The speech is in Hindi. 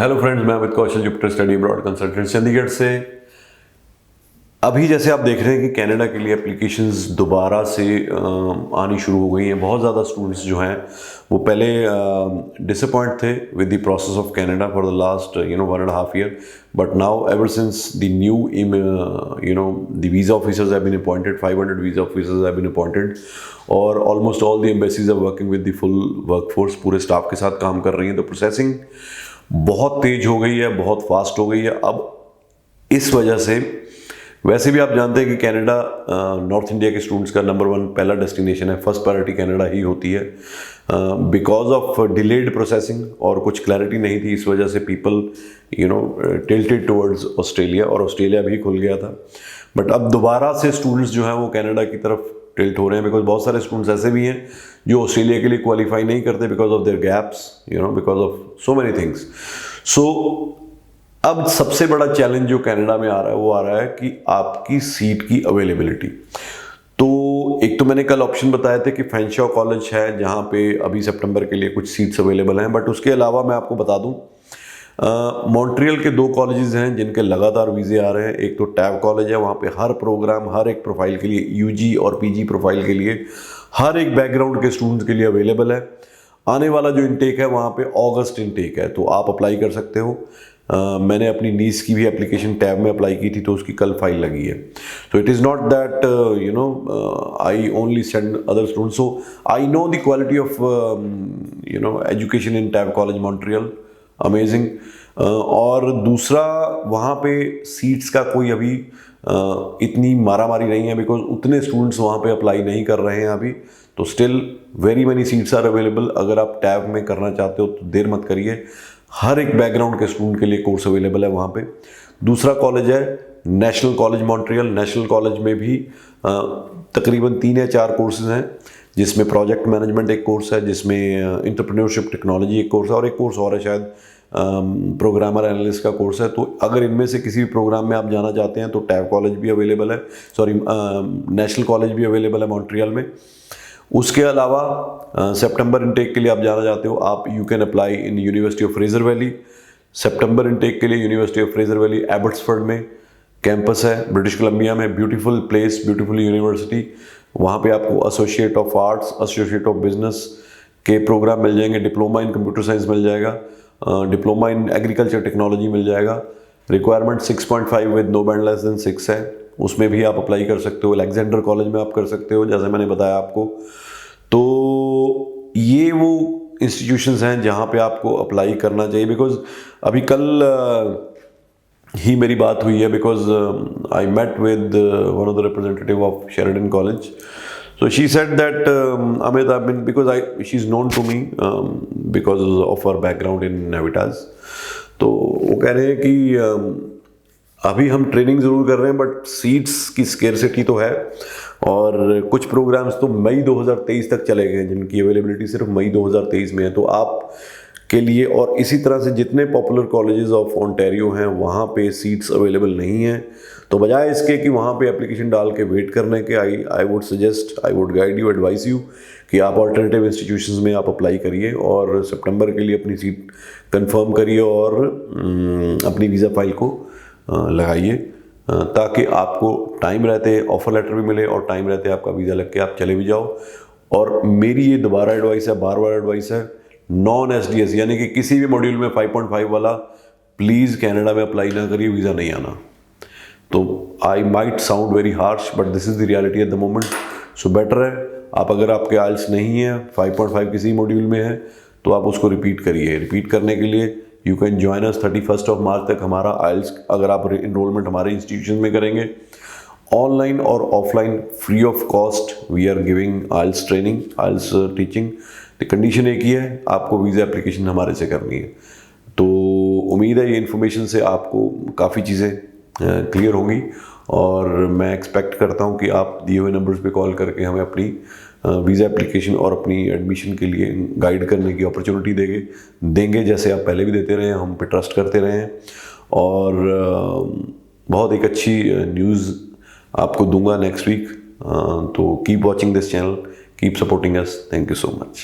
हेलो फ्रेंड्स, मैं Amit Kaushal, Jupiter study abroad consultant Chandigarh से। अभी जैसे आप देख रहे हैं कि कनाडा के लिए एप्लीकेशंस दोबारा से आनी शुरू हो गई हैं। बहुत ज़्यादा स्टूडेंट्स जो हैं वो पहले डिसअपॉइंट थे with the process of Canada for the last 1.5 year, but now ever since the new the visa officers have been appointed, 500 visa officers have been appointed, और almost all the embassies are working with the full workforce, पूरे स्टाफ के साथ काम कर रही हैं। तो प्रोसेसिंग बहुत तेज हो गई है, बहुत फास्ट हो गई है। अब इस वजह से वैसे भी आप जानते हैं कि कनाडा नॉर्थ इंडिया के स्टूडेंट्स का नंबर 1 पहला डेस्टिनेशन है, फर्स्ट प्रायोरिटी कनाडा ही होती है। बिकॉज ऑफ डिलेड प्रोसेसिंग और कुछ क्लैरिटी नहीं थी, इस वजह से पीपल टिल्टेड टुवर्ड्स ऑस्ट्रेलिया, और ऑस्ट्रेलिया भी खुल गया था। बट अब दोबारा से स्टूडेंट्स जो हैं वो कनाडा की तरफ टिल्ट हो रहे हैं, बिकॉज बहुत सारे स्टूडेंट्स ऐसे भी हैं जो ऑस्ट्रेलिया के लिए क्वालिफाई नहीं करते because of their gaps, because of so many things. So अब सबसे बड़ा चैलेंज जो कनाडा में आ रहा है वो आ रहा है कि आपकी सीट की अवेलेबिलिटी। तो एक तो मैंने कल ऑप्शन बताए थे कि फैनशॉ कॉलेज है जहाँ पे अभी सितंबर के लिए कुछ सीट्स अवेलेबल हैं, बट उसके अलावा मैं आपको बता दूं मॉन्ट्रियल के 2 कॉलेजेस हैं जिनके लगातार वीज़े आ रहे हैं। एक तो टैव कॉलेज है, वहाँ पे हर प्रोग्राम हर एक प्रोफाइल के लिए, यूजी और पीजी प्रोफाइल के लिए, हर एक बैकग्राउंड के स्टूडेंट्स के लिए अवेलेबल है। आने वाला जो इनटेक है वहाँ पे अगस्त इनटेक है, तो आप अप्लाई कर सकते हो। मैंने अपनी नीस की भी एप्लीकेशन टैब में अप्लाई की थी, तो उसकी कल फाइल लगी है। तो it is not that I only send other students, so I know the quality of education in tab college Montreal, amazing. और दूसरा, वहाँ पे सीट्स का कोई अभी इतनी मारामारी नहीं है, बिकॉज उतने स्टूडेंट्स वहाँ पे अप्लाई नहीं कर रहे हैं अभी। तो still very many seats are available. अगर आप टैब में करना चाहते हो तो देर मत करिए, हर एक बैकग्राउंड के स्टूडेंट के लिए कोर्स अवेलेबल है वहाँ पे। दूसरा कॉलेज है national college Montreal. National college में भी तकरीबन 3 या 4 कोर्सेज हैं, जिसमें प्रोजेक्ट मैनेजमेंट एक कोर्स है, जिसमें एंटरप्रेन्योरशिप टेक्नोलॉजी एक कोर्स है, और एक कोर्स और है शायद प्रोग्रामर एनालिस्ट का कोर्स है। तो अगर इनमें से किसी भी प्रोग्राम में आप जाना चाहते हैं तो टैब कॉलेज भी अवेलेबल है, नेशनल कॉलेज भी अवेलेबल है मॉन्ट्रियल में। उसके अलावा सितंबर इनटेक के लिए आप जाना चाहते हो, आप you can apply in university of Fraser Valley. सितंबर इनटेक के लिए university of Fraser Valley Abbotsford में कैंपस है, ब्रिटिश कोलंबिया में। Beautiful place, beautiful university. वहाँ पे आपको associate of arts, associate of business के प्रोग्राम मिल जाएंगे, डिप्लोमा इन कंप्यूटर साइंस मिल जाएगा, डिप्लोमा इन एग्रीकल्चर टेक्नोलॉजी मिल जाएगा। Requirement 6.5 with no band less than 6 है, उसमें भी आप अप्लाई कर सकते हो। अलेक्जेंडर कॉलेज में आप कर सकते हो, जैसे मैंने बताया आपको। तो ये वो इंस्टीट्यूशंस हैं जहाँ पे आपको अप्लाई करना चाहिए। बिकॉज अभी कल ही मेरी बात हुई है, because I met with one of the representative of Sheridan college. So she said that Amit, I mean, because she's known to me because of her background in Navitas. तो वो कह रहे हैं कि अभी हम ट्रेनिंग ज़रूर कर रहे हैं, बट सीट्स की स्केर्सिटी तो है, और कुछ प्रोग्राम्स तो मई 2023 तक चले गए, जिनकी अवेलेबिलिटी सिर्फ मई 2023 में है। तो आप के लिए, और इसी तरह से जितने पॉपुलर कॉलेजेस ऑफ ओंटारियो हैं वहाँ पे सीट्स अवेलेबल नहीं हैं। तो बजाय इसके कि वहाँ पे एप्लीकेशन डाल के वेट करने के, I would suggest, I would guide you, advice you कि आप अल्टरनेटिव इंस्टीट्यूशंस में आप अप्लाई करिए और सितंबर के लिए अपनी सीट कंफर्म करिए, और अपनी वीज़ा फाइल को लगाइए, ताकि आपको टाइम रहते ऑफ़र लेटर भी मिले और टाइम रहते आपका वीज़ा लग के आप चले भी जाओ। और मेरी ये दोबारा एडवाइस है, बार बार एडवाइस है, नॉन एसडीएस यानी कि किसी भी मॉड्यूल में 5.5 वाला प्लीज़ कनाडा में अप्लाई ना करिए, वीज़ा नहीं आना। तो I might sound very harsh, but this is the reality at the moment. So better है आप, अगर आपके आइल्स नहीं है, 5.5 किसी मॉड्यूल में है, तो आप उसको रिपीट करिए। रिपीट करने के लिए यू कैन ज्वाइन अस 31 मार्च तक हमारा आइल्स, अगर आप इनरोलमेंट हमारे इंस्टीट्यूशन में करेंगे, ऑनलाइन और offline free of cost we are giving IELTS training, IELTS teaching. तो कंडीशन एक ही है, आपको वीज़ा एप्लीकेशन हमारे से करनी है। तो उम्मीद है ये इन्फॉर्मेशन से आपको काफ़ी चीज़ें क्लियर होंगी, और मैं एक्सपेक्ट करता हूँ कि आप दिए हुए नंबर्स पे कॉल करके हमें अपनी वीज़ा एप्लीकेशन और अपनी एडमिशन के लिए गाइड करने की अपॉर्चुनिटी देंगे, जैसे आप पहले भी देते रहे हैं, हम पे ट्रस्ट करते रहे हैं। और बहुत एक अच्छी न्यूज़ आपको दूंगा नेक्स्ट वीक। तो keep watching this channel, keep supporting us. Thank you so much.